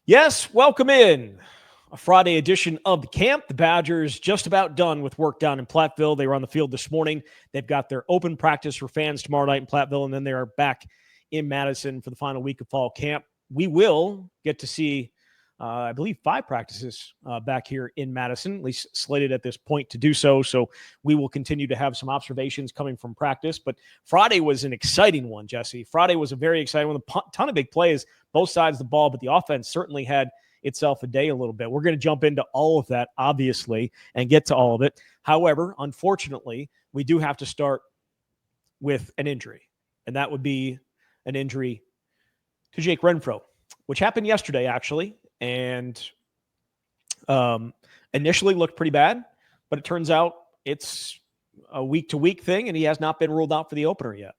Yes, welcome in. A Friday edition of the camp. The Badgers just about done with work down in Platteville. They were on the field this morning. They've got their open practice for fans tomorrow night in Platteville, and then they are back in Madison for the final week of fall camp. We will get to see, I believe, 5 practices back here in Madison, at least slated at this point to do so. So we will continue to have some observations coming from practice. But Friday was an exciting one, Jesse. Friday was a very exciting one. A ton of big plays, both sides of the ball, but the offense certainly had itself a day a little bit. We're going to jump into all of that, obviously, and get to all of it. However, unfortunately, we do have to start with an injury, and that would be an injury to Jake Renfro, which happened yesterday, actually, and initially looked pretty bad, but it turns out it's a week-to-week thing, and he has not been ruled out for the opener yet.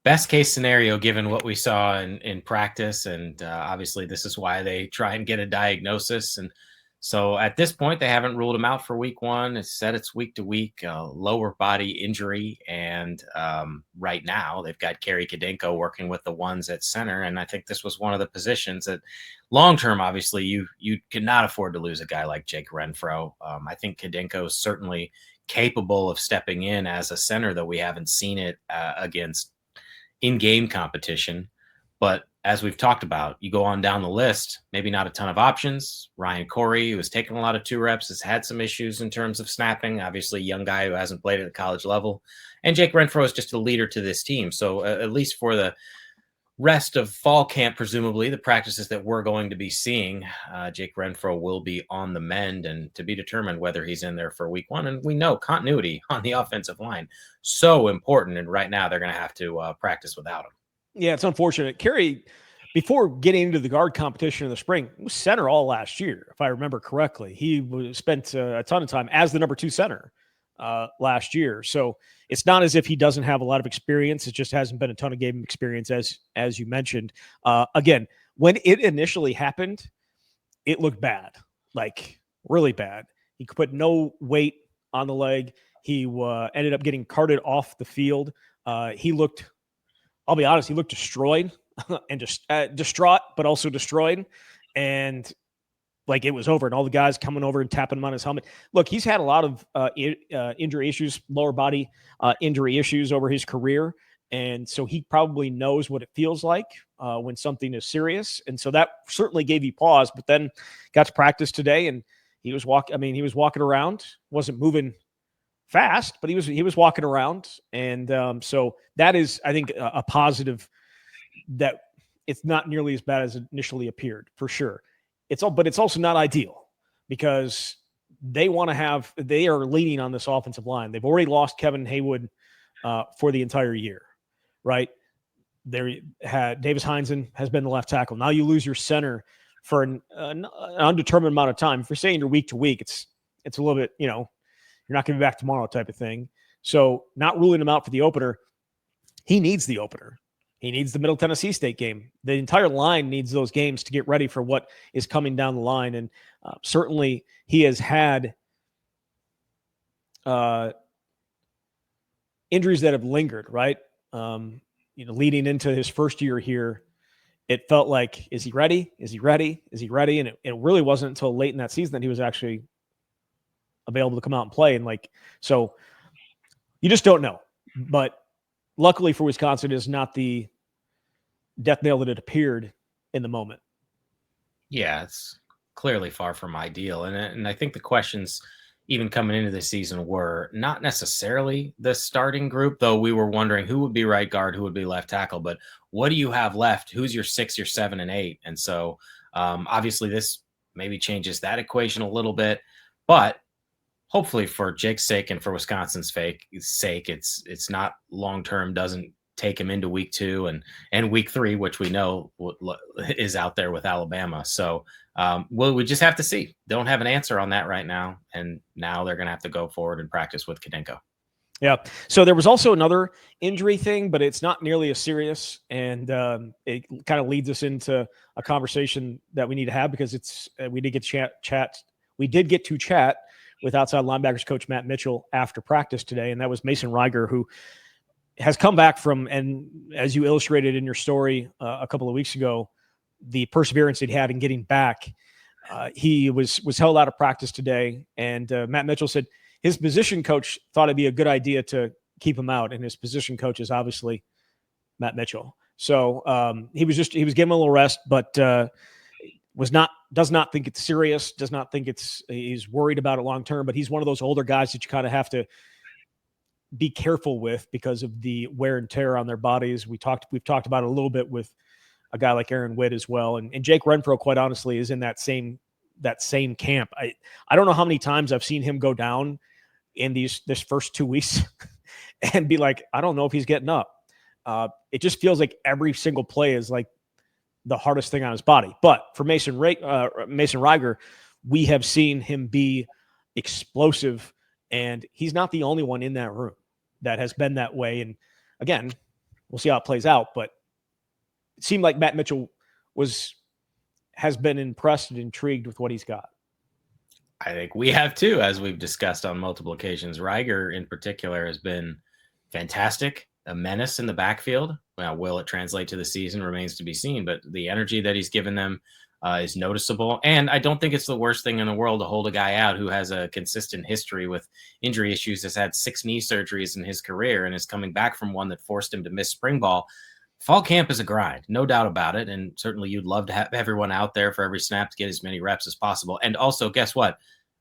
Best case scenario, given what we saw in practice, and obviously this is why they try and get a diagnosis. And so at this point, they haven't ruled him out for week 1. It's said it's week to week, lower body injury. And right now they've got Kerry Kadenko working with the ones at center. And I think this was one of the positions that long-term, obviously, you could not afford to lose a guy like Jake Renfro. I think Kadenko is certainly capable of stepping in as a center, though we haven't seen it against in-game competition. But as we've talked about, you go on down the list, maybe not a ton of options. Ryan Corey, who has taken a lot of 2 reps, has had some issues in terms of snapping. Obviously, a young guy who hasn't played at the college level. And Jake Renfro is just a leader to this team. So at least for the rest of fall camp, presumably the practices that we're going to be seeing, Jake Renfro will be on the mend, and to be determined whether he's in there for week 1. And we know continuity on the offensive line so important, and right now they're going to have to practice without him. Yeah, it's unfortunate. Kerry, before getting into the guard competition in the spring, was center all last year, if I remember correctly. He spent a ton of time as the number 2 center last year. So it's not as if he doesn't have a lot of experience. It just hasn't been a ton of game experience, as you mentioned. Again, when it initially happened, it looked bad, like really bad. He could put no weight on the leg. He ended up getting carted off the field. He looked, I'll be honest, he looked destroyed and just distraught, but also destroyed. And like it was over, and all the guys coming over and tapping him on his helmet. Look, he's had a lot of injury issues, lower body injury issues over his career. And so he probably knows what it feels like when something is serious. And so that certainly gave you pause, but then got to practice today, and he was walking around, wasn't moving fast, but he was walking around. And so that is, I think, a positive that it's not nearly as bad as it initially appeared, for sure. But it's also not ideal because they are leaning on this offensive line. They've already lost Kevin Haywood for the entire year, right? Davis Heinzen has been the left tackle. Now you lose your center for an undetermined amount of time. If you're saying you're week to week, it's a little bit, you're not going to be back tomorrow type of thing. So not ruling him out for the opener, he needs the opener. He needs the Middle Tennessee State game. The entire line needs those games to get ready for what is coming down the line. And certainly he has had injuries that have lingered, right? Leading into his first year here, it felt like, is he ready? Is he ready? Is he ready? And it really wasn't until late in that season that he was actually available to come out and play. And so you just don't know. But luckily for Wisconsin, it is not the death nail that it appeared in the moment. Yeah, it's clearly far from ideal. And I think the questions even coming into the season were not necessarily the starting group, though we were wondering who would be right guard, who would be left tackle, but what do you have left? Who's your 6, your 7, and 8? And so obviously this maybe changes that equation a little bit, but hopefully for Jake's sake and for Wisconsin's sake, it's not long-term, doesn't take him into week 2 and week 3, which we know is out there with Alabama. So we just have to see. Don't have an answer on that right now. And now they're going to have to go forward and practice with Kadenko. Yeah. So there was also another injury thing, but it's not nearly as serious. And it kind of leads us into a conversation that we need to have because we did get to chat with outside linebackers coach Matt Mitchell after practice today. And that was Mason Reiger, who has come back from, and as you illustrated in your story a couple of weeks ago, the perseverance he'd had in getting back. He was held out of practice today, and Matt Mitchell said his position coach thought it'd be a good idea to keep him out, and his position coach is obviously Matt Mitchell. So he was giving him a little rest, but does not think it's serious, does not think he's worried about it long term. But he's one of those older guys that you kind of have to be careful with because of the wear and tear on their bodies. We've talked about it a little bit with a guy like Aaron Witt as well, and Jake Renfro, quite honestly, is in that same camp. I don't know how many times I've seen him go down in this first 2 weeks and be like, I don't know if he's getting up. It just feels like every single play is like the hardest thing on his body. But for Mason Reiger, we have seen him be explosive, and he's not the only one in that room that has been that way. And again, we'll see how it plays out, but it seemed like Matt Mitchell has been impressed and intrigued with what he's got. I think we have too, as we've discussed on multiple occasions. Reiger in particular has been fantastic, a menace in the backfield. Well, will it translate to the season remains to be seen, but the energy that he's given them is noticeable. And I don't think it's the worst thing in the world to hold a guy out who has a consistent history with injury issues, has had 6 knee surgeries in his career, and is coming back from one that forced him to miss spring ball. Fall camp is a grind, no doubt about it. And certainly you'd love to have everyone out there for every snap to get as many reps as possible. And also, guess what?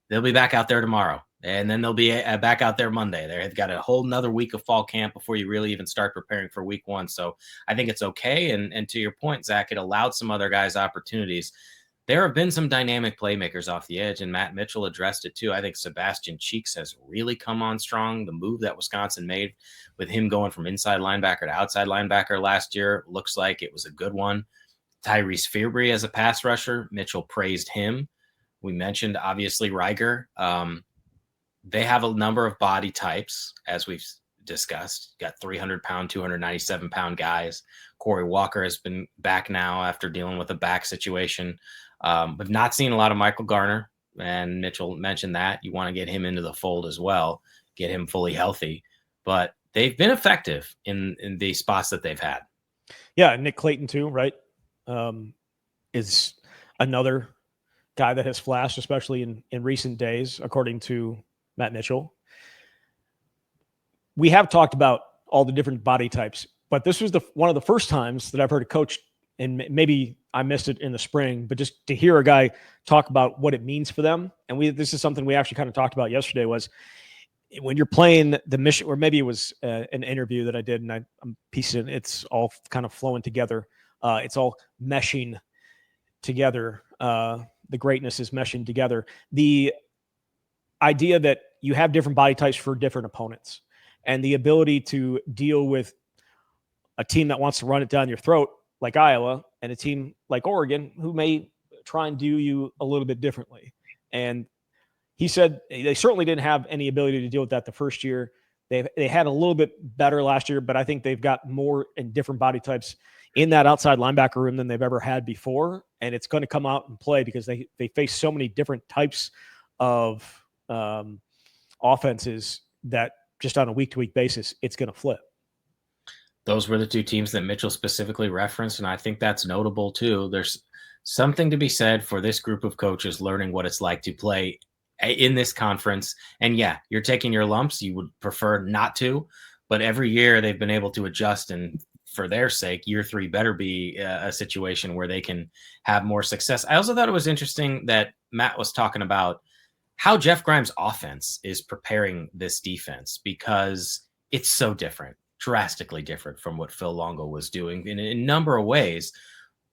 They'll be back out there tomorrow. And then they'll be back out there Monday. They've got a whole nother week of fall camp before you really even start preparing for week 1. So I think it's okay. And to your point, Zach, it allowed some other guys opportunities. There have been some dynamic playmakers off the edge, and Matt Mitchell addressed it too. I think Sebastian Cheeks has really come on strong. The move that Wisconsin made with him going from inside linebacker to outside linebacker last year looks like it was a good one. Tyrese Fearbry as a pass rusher, Mitchell praised him. We mentioned, obviously, Reiger. They have a number of body types, as we've discussed. Got 300-pound, 297-pound guys. Corey Walker has been back now after dealing with a back situation. We've not seen a lot of Michael Garner, and Mitchell mentioned that. You want to get him into the fold as well, get him fully healthy. But they've been effective in the spots that they've had. Yeah, Nick Clayton too, right? Is another guy that has flashed, especially in recent days, according to Matt Mitchell. We have talked about all the different body types, but this was one of the first times that I've heard a coach, and maybe I missed it in the spring, but just to hear a guy talk about what it means for them. And this is something we actually kind of talked about yesterday, was when you're playing the mission, or maybe it was an interview that I did, and I'm piecing it's all kind of flowing together. It's all meshing together. The greatness is meshing together. The idea that you have different body types for different opponents, and the ability to deal with a team that wants to run it down your throat like Iowa, and a team like Oregon who may try and do you a little bit differently. And he said they certainly didn't have any ability to deal with that the first year. They had a little bit better last year, but I think they've got more and different body types in that outside linebacker room than they've ever had before. And it's going to come out and play because they face so many different types of offenses that just on a week-to-week basis, it's going to flip. Those were the 2 teams that Mitchell specifically referenced, and I think that's notable too. There's something to be said for this group of coaches learning what it's like to play in this conference. And yeah, you're taking your lumps. You would prefer not to, but every year they've been able to adjust, and for their sake, year 3 better be a situation where they can have more success. I also thought it was interesting that Matt was talking about how Jeff Grimes' offense is preparing this defense, because it's so different, drastically different from what Phil Longo was doing in a number of ways.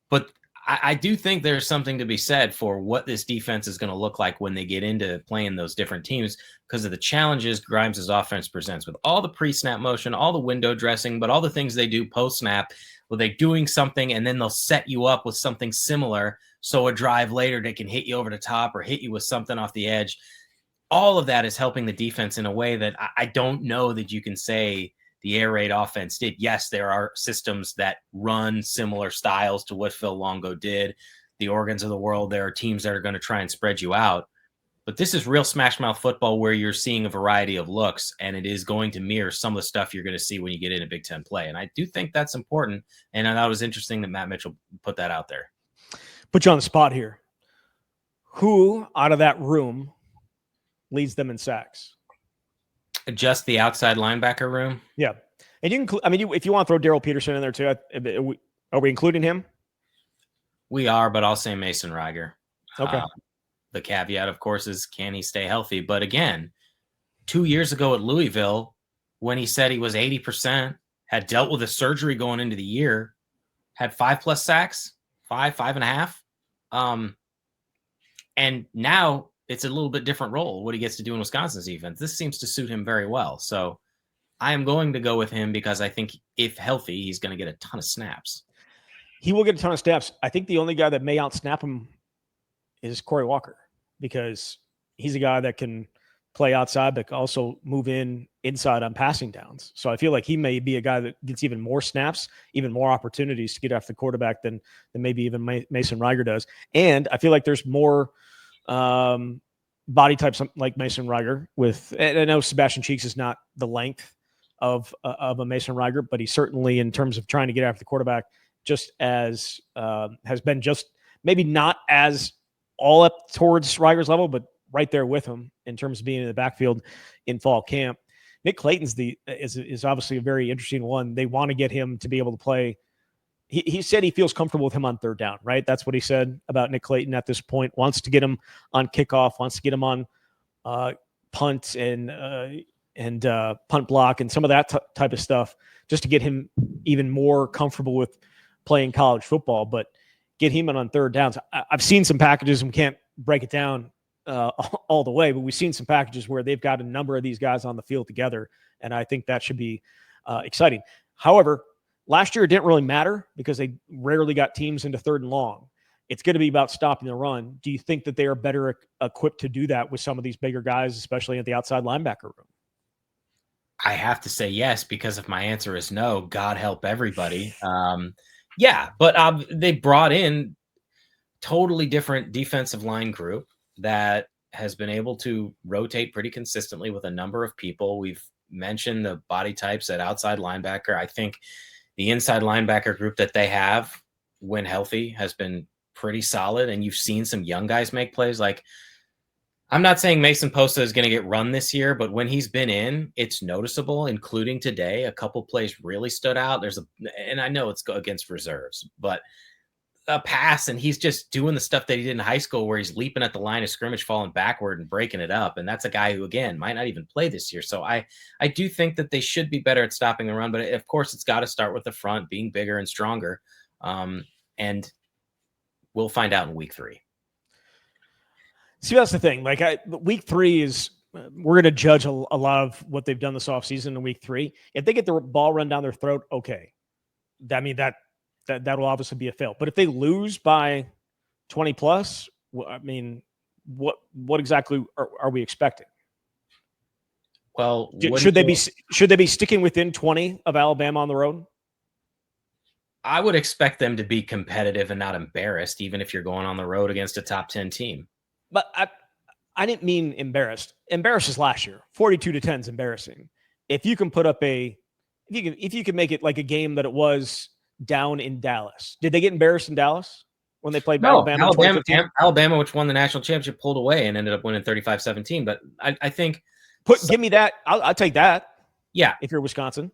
But I do think there's something to be said for what this defense is going to look like when they get into playing those different teams, because of the challenges Grimes' offense presents with all the pre-snap motion, all the window dressing, but all the things they do post-snap. Well, they're doing something, and then they'll set you up with something similar, so a drive later they can hit you over the top or hit you with something off the edge. All of that is helping the defense in a way that I don't know that you can say the air raid offense did. Yes, there are systems that run similar styles to what Phil Longo did. The Oregons of the world, there are teams that are going to try and spread you out. But this is real smash mouth football where you're seeing a variety of looks, and it is going to mirror some of the stuff you're going to see when you get in a Big Ten play. And I do think that's important. And I thought it was interesting that Matt Mitchell put that out there. Put you on the spot here. Who out of that room leads them in sacks? Just the outside linebacker room? Yeah. And you can, if you want to throw Darrell Peterson in there too, are we including him? We are, but I'll say Mason Reiger. Okay. The caveat, of course, is can he stay healthy? But again, 2 years ago at Louisville, when he said he was 80%, had dealt with a surgery going into the year, had 5+ sacks, 5.5. And now it's a little bit different role, what he gets to do in Wisconsin's defense. This seems to suit him very well. So I am going to go with him because I think if healthy, he's going to get a ton of snaps. He will get a ton of snaps. I think the only guy that may outsnap him is Corey Walker, because he's a guy that can play outside, but also move inside on passing downs. So I feel like he may be a guy that gets even more snaps, even more opportunities to get after the quarterback than maybe even Mason Reiger does. And I feel like there's more body types like Mason Reiger with, and I know Sebastian Cheeks is not the length of a Mason Reiger, but he certainly, in terms of trying to get after the quarterback, just as has been just maybe not as all up towards Reiger's level, but right there with him in terms of being in the backfield in fall camp. Nick Clayton's is obviously a very interesting one. They want to get him to be able to play. He said he feels comfortable with him on third down, right? That's what he said about Nick Clayton at this point. Wants to get him on kickoff, wants to get him on punt and punt block and some of that type of stuff, just to get him even more comfortable with playing college football. But get him on third downs. I've seen some packages, and we can't break it down all the way, but we've seen some packages where they've got a number of these guys on the field together, and I think that should be exciting. However, last year it didn't really matter because they rarely got teams into third and long. It's going to be about stopping the run. Do you think that they are better equipped to do that with some of these bigger guys, especially at the outside linebacker room? I have to say yes, because if my answer is no, God help everybody. Yeah, but they brought in totally different defensive line group that has been able to rotate pretty consistently with a number of people. We've mentioned the body types at outside linebacker. I think the inside linebacker group that they have, when healthy, has been pretty solid. And you've seen some young guys make plays. Like, I'm not saying Mason Posta is going to get run this year, but when he's been in, it's noticeable, including today. A couple plays really stood out. And I know it's against reserves, but a pass, and he's just doing the stuff that he did in high school where he's leaping at the line of scrimmage, falling backward and breaking it up. And that's a guy who, again, might not even play this year. So I do think that they should be better at stopping the run, but of course it's got to start with the front being bigger and stronger. And we'll find out in week 3. See, that's the thing. Like week 3 is, we're going to judge a lot of what they've done this offseason in week 3. If they get the ball run down their throat, okay. That will obviously be a fail. But if they lose by 20 plus, I mean, what exactly are we expecting? Well, should they be sticking within 20 of Alabama on the road? I would expect them to be competitive and not embarrassed, even if you're going on the road against a top 10 team. But I didn't mean embarrassed. Embarrassed is last year. 42-10 is embarrassing. If you can put up if you can make it like a game that it was down in Dallas. Did they get embarrassed in Dallas when they played Alabama in 2015? Alabama, which won the national championship, pulled away and ended up winning 35-17. But I think give me that. I'll take that. Yeah, if you're Wisconsin.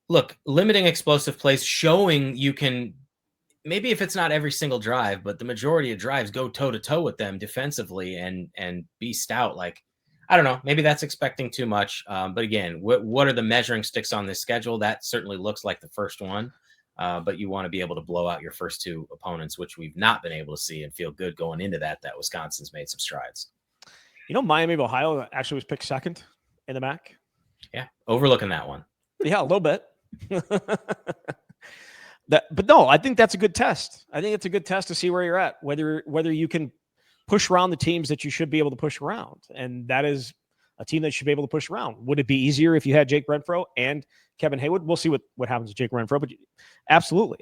Look, limiting explosive plays, showing you can, maybe if it's not every single drive, but the majority of drives, go toe to toe with them defensively and be stout. Like, I don't know, maybe that's expecting too much. But again, what are the measuring sticks on this schedule? That certainly looks like the first one. But you want to be able to blow out your first 2 opponents, which we've not been able to see, and feel good going into that Wisconsin's made some strides. Miami of Ohio actually was picked second in the MAC. Yeah, overlooking that one. Yeah, a little bit. But no, I think that's a good test. I think it's a good test to see where you're at, whether you can push around the teams that you should be able to push around. And that is a team that should be able to push around. Would it be easier if you had Jake Renfro and Kevin Haywood? We'll see what happens with Jake Renfro, but absolutely.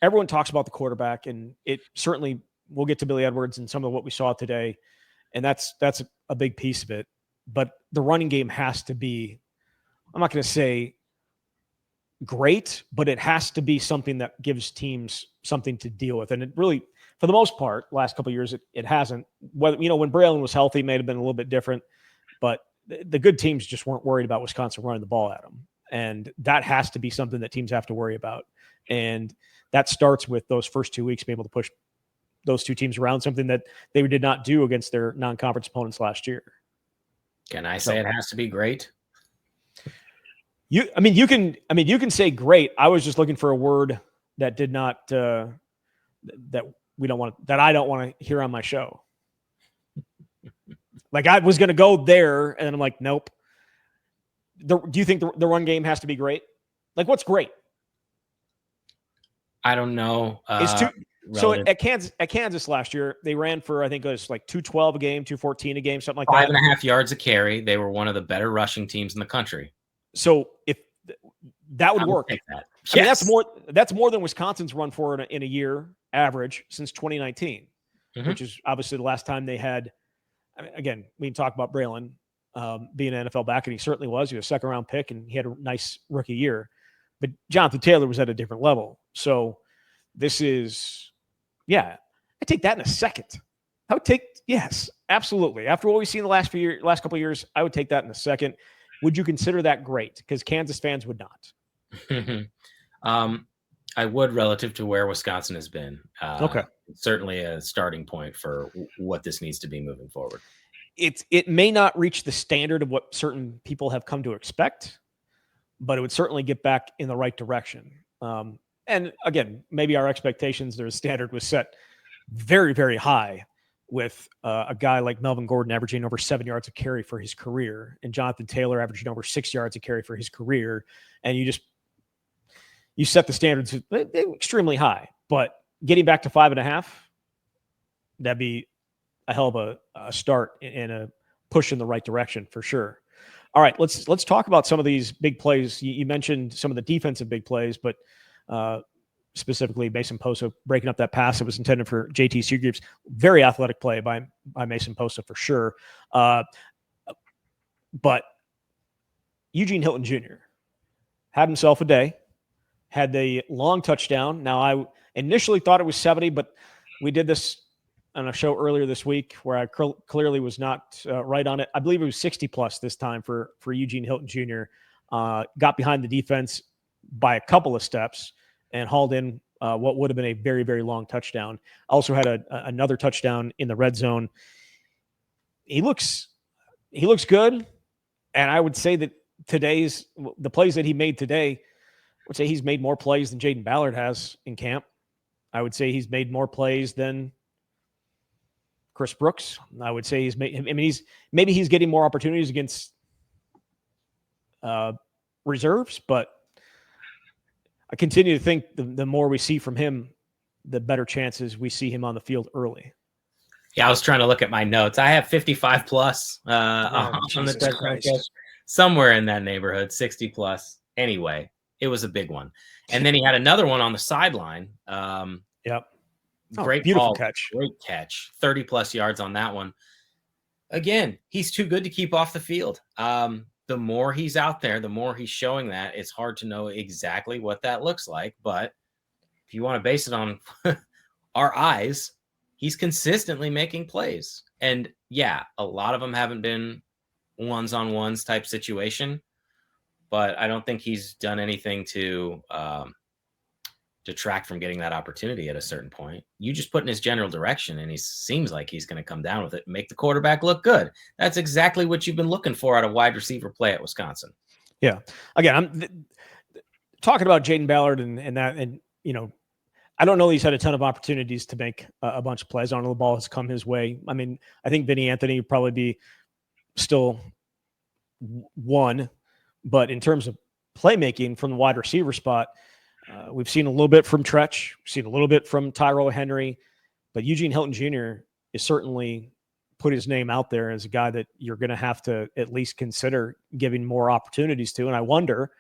Everyone talks about the quarterback, and it certainly, we'll get to Billy Edwards and some of what we saw today, and that's a big piece of it. But the running game has to be, I'm not going to say great, but it has to be something that gives teams something to deal with. And it really, for the most part, last couple of years, it hasn't. Whether, when Braylon was healthy, may have been a little bit different, but the good teams just weren't worried about Wisconsin running the ball at them. And that has to be something that teams have to worry about. And that starts with those first 2 weeks being able to push those two teams around, something that they did not do against their non-conference opponents last year. Can I say it has to be great? You can say great. I was just looking for a word that did not that I don't want to hear on my show. Like I was going to go there, and I'm like, nope. Do you think the run game has to be great? Like, what's great? I don't know. So at Kansas last year, they ran for, I think it was like 212 a game, 214 a game, something like that. 5.5 yards a carry. They were one of the better rushing teams in the country. So if that would work, that. Yes. I mean, that's more than Wisconsin's run for in a year average since 2019, which is obviously the last time they had. I mean, again, we can talk about Braylon being an NFL back, and he certainly was. He was a second-round pick, and he had a nice rookie year. But Jonathan Taylor was at a different level. So this is, I take that in a second. I would take, yes, absolutely. After what we've seen the last couple of years, I would take that in a second. Would you consider that great? Because Kansas fans would not. I would, relative to where Wisconsin has been. Okay. Certainly a starting point for what this needs to be moving forward. It may not reach the standard of what certain people have come to expect, but it would certainly get back in the right direction. And again, maybe our expectations, their standard was set very, very high with a guy like Melvin Gordon averaging over 7 yards a carry for his career, and Jonathan Taylor averaging over 6 yards a carry for his career. And you set the standards extremely high, but getting back to 5.5, that'd be a hell of a start and a push in the right direction for sure. All right, let's talk about some of these big plays. You mentioned some of the defensive big plays, but specifically Mason Posa breaking up that pass that was intended for JT Seagreaves. Very athletic play by Mason Posa for sure. But Eugene Hilton Jr. had himself a day, had the long touchdown. Now, I initially thought it was 70, but we did this on a show earlier this week where I clearly was not right on it. I believe it was 60 plus this time for Eugene Hilton Jr. Got behind the defense by a couple of steps and hauled in what would have been a very, very long touchdown. Also had another touchdown in the red zone. He looks good. And I would say that the plays that he made today, I would say he's made more plays than Jaden Ballard has in camp. I would say he's made more plays than Chris Brooks. I would say maybe he's getting more opportunities against reserves, but I continue to think the more we see from him, the better chances we see him on the field early. Yeah, I was trying to look at my notes. I have 55 plus on the touchdown catch, somewhere in that neighborhood, 60 plus. Anyway, it was a big one. And then he had another one on the sideline. Yep. Great beautiful ball, catch. Great catch. 30 plus yards on that one. Again, he's too good to keep off the field. The more he's out there, the more he's showing that. It's hard to know exactly what that looks like. But if you want to base it on our eyes, he's consistently making plays. And yeah, a lot of them haven't been ones-on-ones type situation. But I don't think he's done anything to detract from getting that opportunity at a certain point. You just put in his general direction, and he seems like he's going to come down with it and make the quarterback look good. That's exactly what you've been looking for out of wide receiver play at Wisconsin. Yeah. Again, I'm talking about Jaden Ballard and that, and I don't know he's had a ton of opportunities to make a bunch of plays. I don't know the ball has come his way. I mean, I think Vinny Anthony would probably be still one, but in terms of playmaking from the wide receiver spot, we've seen a little bit from Tretch, we've seen a little bit from Tyrell Henry, but Eugene Hilton Jr. is certainly put his name out there as a guy that you're going to have to at least consider giving more opportunities to. And I wonder,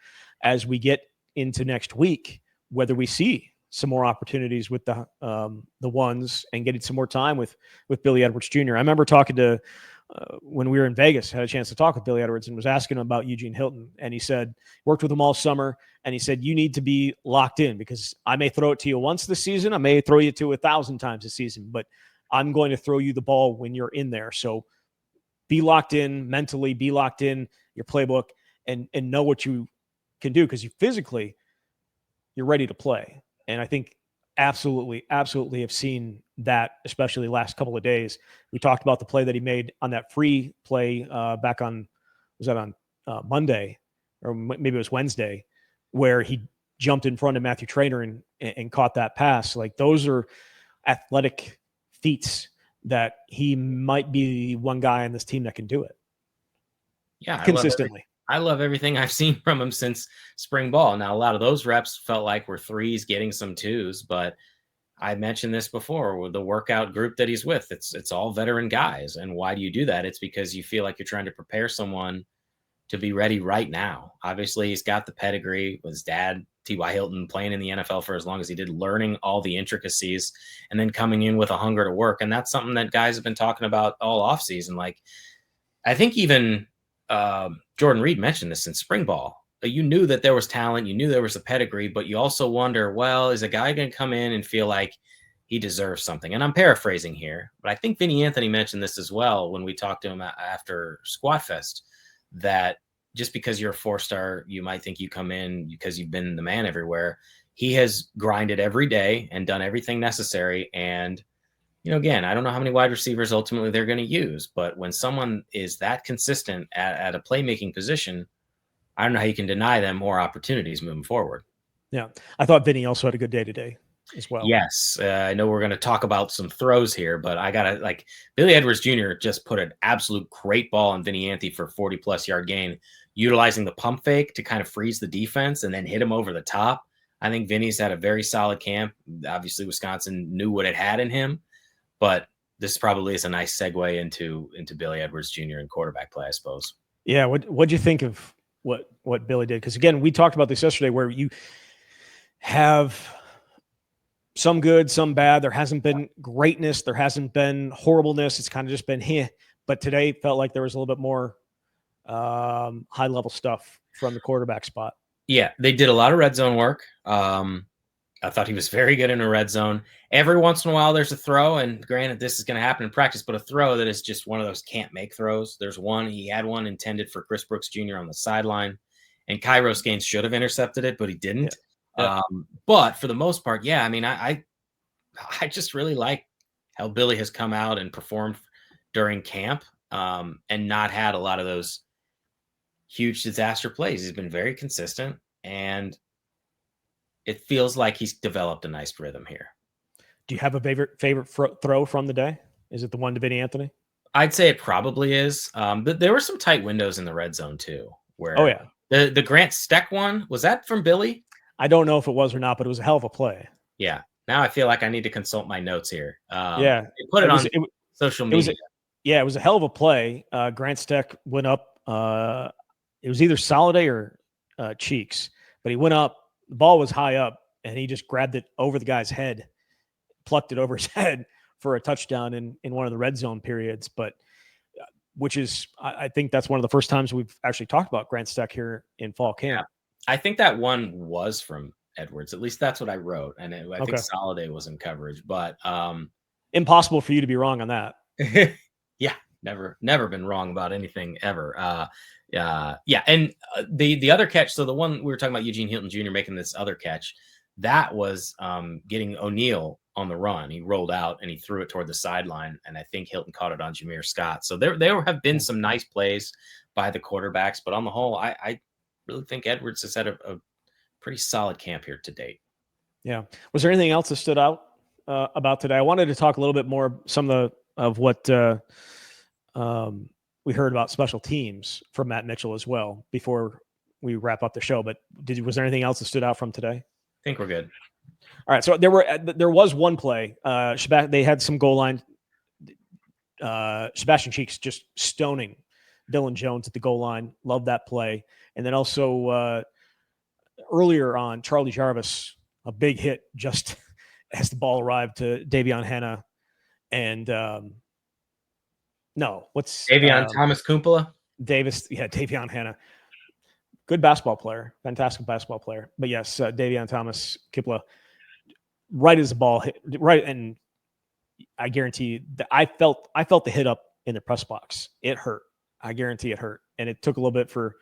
as we get into next week, whether we see some more opportunities with the ones and getting some more time with Billy Edwards Jr. I remember talking to when we were in Vegas, had a chance to talk with Billy Edwards and was asking him about Eugene Hilton. And he said, worked with him all summer. And he said, you need to be locked in because I may throw it to you once this season. I may throw you to 1,000 times this season, but I'm going to throw you the ball when you're in there. So be locked in mentally, be locked in your playbook and know what you can do because you physically, you're ready to play. And I think absolutely have seen that, especially the last couple of days. We talked about the play that he made on that free play back on, was that on Monday or maybe it was Wednesday, where he jumped in front of Matthew Traynor and caught that pass. Like those are athletic feats that he might be one guy on this team that can do it. Yeah, consistently. I love everything I've seen from him since spring ball. Now, a lot of those reps felt like were threes, getting some twos, but I mentioned this before with the workout group that he's with. It's all veteran guys. And why do you do that? It's because you feel like you're trying to prepare someone to be ready right now. Obviously, he's got the pedigree with his dad, T.Y. Hilton, playing in the NFL for as long as he did, learning all the intricacies and then coming in with a hunger to work. And that's something that guys have been talking about all offseason. Like, I think even Jordan Reed mentioned this in spring ball. You knew that there was talent. You knew there was a pedigree, but you also wonder, well, is a guy going to come in and feel like he deserves something? And I'm paraphrasing here, but I think Vinny Anthony mentioned this as well when we talked to him after Squat Fest, that just because you're a 4-star, you might think you come in because you've been the man everywhere. He has grinded every day and done everything necessary. And, you know, again, I don't know how many wide receivers ultimately they're going to use, but when someone is that consistent at a playmaking position, I don't know how you can deny them more opportunities moving forward. Yeah. I thought Vinny also had a good day today as well. Yes. I know we're going to talk about some throws here, but I got to like Billy Edwards Jr. just put an absolute great ball on Vinny Anthony for 40+ yard gain, utilizing the pump fake to kind of freeze the defense and then hit him over the top. I think Vinny's had a very solid camp. Obviously, Wisconsin knew what it had in him, but this probably is a nice segue into Billy Edwards Jr. and quarterback play, I suppose. Yeah. What'd you think of what Billy did? Because again, we talked about this yesterday where you have some good, some bad. There hasn't been greatness. There hasn't been horribleness. It's kind of just been here. But today felt like there was a little bit more high level stuff from the quarterback spot. Yeah, they did a lot of red zone work. I thought he was very good in a red zone. Every once in a while, there's a throw, and granted, this is going to happen in practice, but a throw that is just one of those can't make throws. There's one, he had one intended for Chris Brooks Jr. on the sideline, and Kairos Gaines should have intercepted it, but he didn't. Yeah. But for the most part, yeah, I mean, I just really like how Billy has come out and performed during camp and not had a lot of those huge disaster plays. He's been very consistent, and it feels like he's developed a nice rhythm here. Do you have a favorite throw from the day? Is it the one to Vinny Anthony? I'd say it probably is. But there were some tight windows in the red zone too. Where the Grant Steck one, was that from Billy? I don't know if it was or not, but it was a hell of a play. Yeah. Now I feel like I need to consult my notes here. Yeah. Put it on social media. It was a hell of a play. Grant Steck went up. It was either Soliday or Cheeks, but he went up. The ball was high up, and he just grabbed it over the guy's head, plucked it over his head for a touchdown in one of the red zone periods. But which is, I think that's one of the first times we've actually talked about Grant Steck here in fall camp. Yeah. I think that one was from Edwards. At least that's what I wrote. And I think Soliday was in coverage, but impossible for you to be wrong on that. Yeah. Never been wrong about anything ever. Yeah. And the other catch. So the one we were talking about, Eugene Hilton Jr. making this other catch, that was getting O'Neal on the run. He rolled out and he threw it toward the sideline. And I think Hilton caught it on Jameer Scott. So there have been some nice plays by the quarterbacks, but on the whole, I really think Edwards has had a pretty solid camp here to date. Yeah. Was there anything else that stood out about today? I wanted to talk a little bit more of what we heard about special teams from Matt Mitchell as well before we wrap up the show. But was there anything else that stood out from today? I think we're good. All right. So there was one play. They had some goal line. Sebastian Cheeks just stoning Dylan Jones at the goal line. Love that play. And then also earlier on, Charlie Jarvis, a big hit just as the ball arrived to Davion Hannah. And No, what's Davion Thomas Kumpala? Davis? Yeah, Davion Hannah. Good basketball player, fantastic basketball player. But yes, Davion Thomas Kipla, right as the ball hit, right, and I guarantee you that I felt the hit up in the press box. It hurt. I guarantee it hurt, and it took a little bit for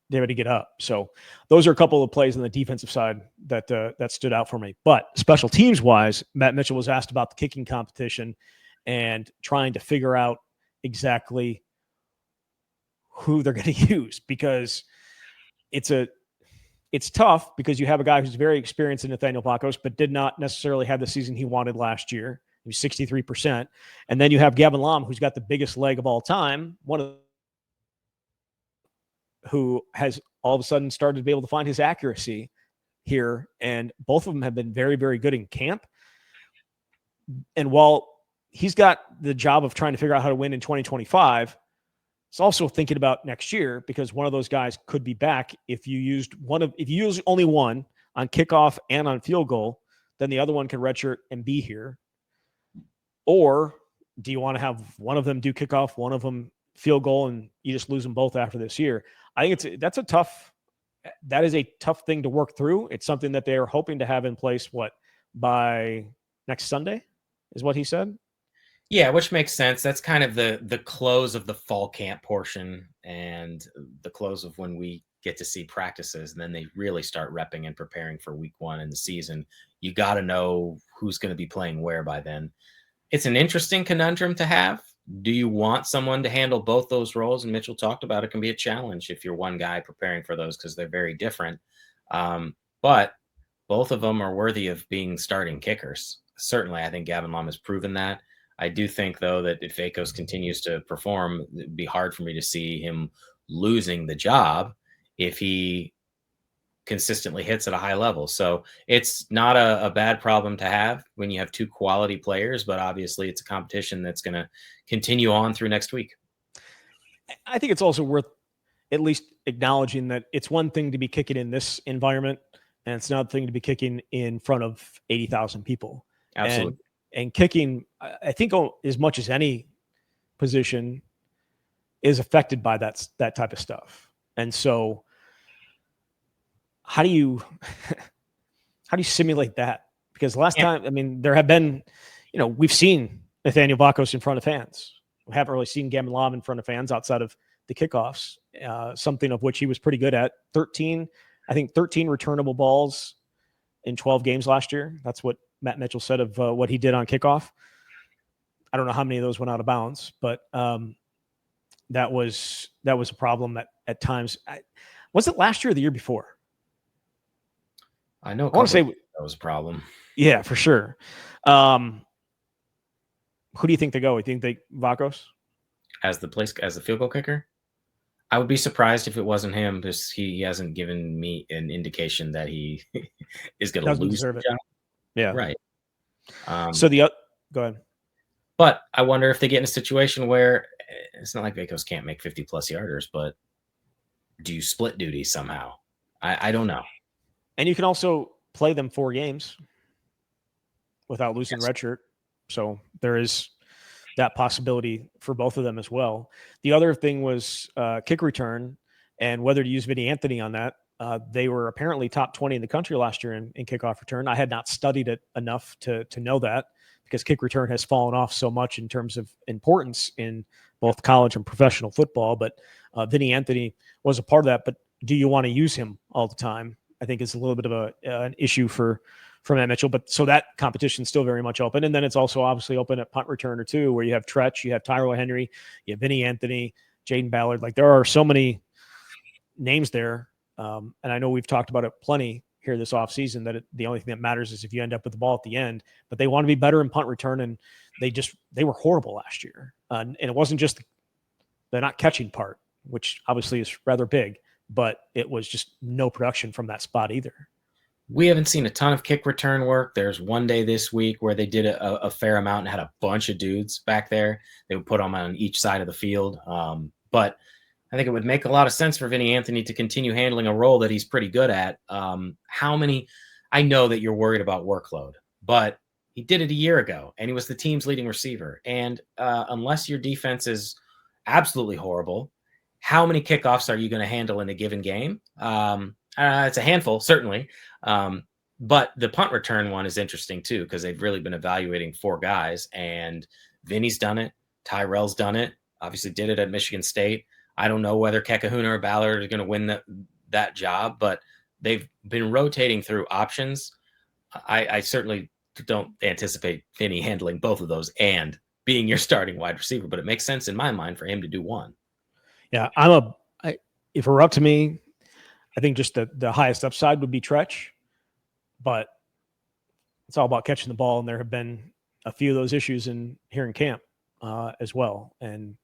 David to get up. So those are a couple of plays on the defensive side that stood out for me. But special teams wise, Matt Mitchell was asked about the kicking competition and trying to figure out exactly who they're going to use, because it's tough because you have a guy who's very experienced in Nathaniel Vakos, but did not necessarily have the season he wanted last year. He was 63%. And then you have Gavin Lom, who's got the biggest leg of all time, who has all of a sudden started to be able to find his accuracy here. And both of them have been very, very good in camp. And while he's got the job of trying to figure out how to win in 2025, it's also thinking about next year, because one of those guys could be back. If you use only one on kickoff and on field goal, then the other one can redshirt and be here. Or do you want to have one of them do kickoff, one of them field goal, and you just lose them both after this year? I think that is a tough thing to work through. It's something that they are hoping to have in place by next Sunday, is what he said. Yeah, which makes sense. That's kind of the close of the fall camp portion and the close of when we get to see practices, and then they really start repping and preparing for week one in the season. You got to know who's going to be playing where by then. It's an interesting conundrum to have. Do you want someone to handle both those roles? And Mitchell talked about it can be a challenge if you're one guy preparing for those, because they're very different. But both of them are worthy of being starting kickers. Certainly, I think Gavin Lom has proven that. I do think, though, that if Vakos continues to perform, it'd be hard for me to see him losing the job if he consistently hits at a high level. So it's not a bad problem to have when you have two quality players, but obviously it's a competition that's going to continue on through next week. I think it's also worth at least acknowledging that it's one thing to be kicking in this environment, and it's another thing to be kicking in front of 80,000 people. Absolutely. And kicking, I think, as much as any position, is affected by that type of stuff. And so how do you simulate that? Because last time, I mean, there have been, we've seen Nathaniel Vakos in front of fans. We haven't really seen Gavin Lom in front of fans outside of the kickoffs, something of which he was pretty good at. 13 returnable balls in 12 games last year. That's what Matt Mitchell said of what he did on kickoff. I don't know how many of those went out of bounds, but that was a problem at times. Was it last year or the year before? I want to say that was a problem. Yeah, for sure. Who do you think they go? You think they Vakos as the field goal kicker? I would be surprised if it wasn't him, because he hasn't given me an indication that he is going to lose the job. Yeah, right. Go ahead. But I wonder if they get in a situation where it's not like Vakos can't make 50-plus yarders, but do you split duty somehow? I don't know. And you can also play them 4 games without losing redshirt. So there is that possibility for both of them as well. The other thing was kick return and whether to use Vinny Anthony on that. They were apparently top 20 in the country last year in kickoff return. I had not studied it enough to know that, because kick return has fallen off so much in terms of importance in both college and professional football. But Vinny Anthony was a part of that. But do you want to use him all the time? I think it's a little bit of an issue for Matt Mitchell. But so that competition is still very much open. And then it's also obviously open at punt returner too, where you have Tretch, you have Tyrell Henry, you have Vinny Anthony, Jaden Ballard. Like, there are so many names there. And I know we've talked about it plenty here this offseason, that the only thing that matters is if you end up with the ball at the end. But they want to be better in punt return, and they were horrible last year. And it wasn't just the not catching part, which obviously is rather big, but it was just no production from that spot either. We haven't seen a ton of kick return work. There's one day this week where they did a fair amount and had a bunch of dudes back there. They would put them on each side of the field. But I think it would make a lot of sense for Vinny Anthony to continue handling a role that he's pretty good at. I know that you're worried about workload, but He did it a year ago, and he was the team's leading receiver. And unless your defense is absolutely horrible, how many kickoffs are you going to handle in a given game? It's a handful, certainly. But the punt return one is interesting too, because they've really been evaluating 4 guys, and Vinny's done it. Tyrell's done it. Obviously did it at Michigan State. I don't know whether Kekahuna or Ballard are going to win that job, but they've been rotating through options. I certainly don't anticipate Vinny handling both of those and being your starting wide receiver, but it makes sense in my mind for him to do one. Yeah, if it were up to me, I think just the highest upside would be Tretch, but it's all about catching the ball, and there have been a few of those issues here in camp as well. And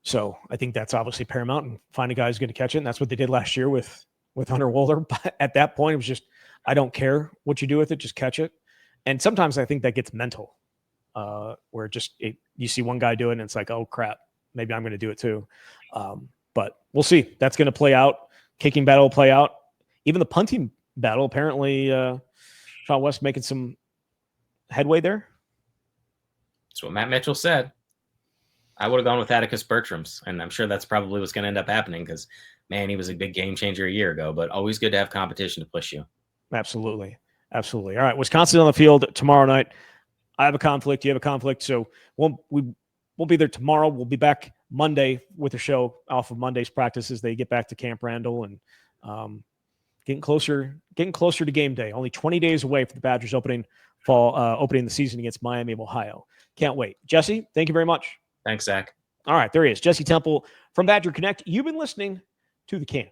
so I think that's obviously paramount, and find a guy who's going to catch it. And that's what they did last year with Hunter Wolder. But at that point, it was just, I don't care what you do with it, just catch it. And sometimes I think that gets mental, where you see one guy do it and it's like, oh crap, maybe I'm going to do it too. But we'll see. That's going to play out. Kicking battle will play out. Even the punting battle, apparently Sean West making some headway there. That's what Matt Mitchell said. I would have gone with Atticus Bertram's, and I'm sure that's probably what's going to end up happening because, man, he was a big game changer a year ago, but always good to have competition to push you. Absolutely. Absolutely. All right. Wisconsin on the field tomorrow night. I have a conflict. You have a conflict. So we won't be there tomorrow. We'll be back Monday with a show off of Monday's practice as they get back to Camp Randall and getting closer to game day. Only 20 days away for the Badgers opening the season against Miami of Ohio. Can't wait. Jesse, thank you very much. Thanks, Zach. All right, there he is. Jesse Temple from Badger Connect. You've been listening to The Can.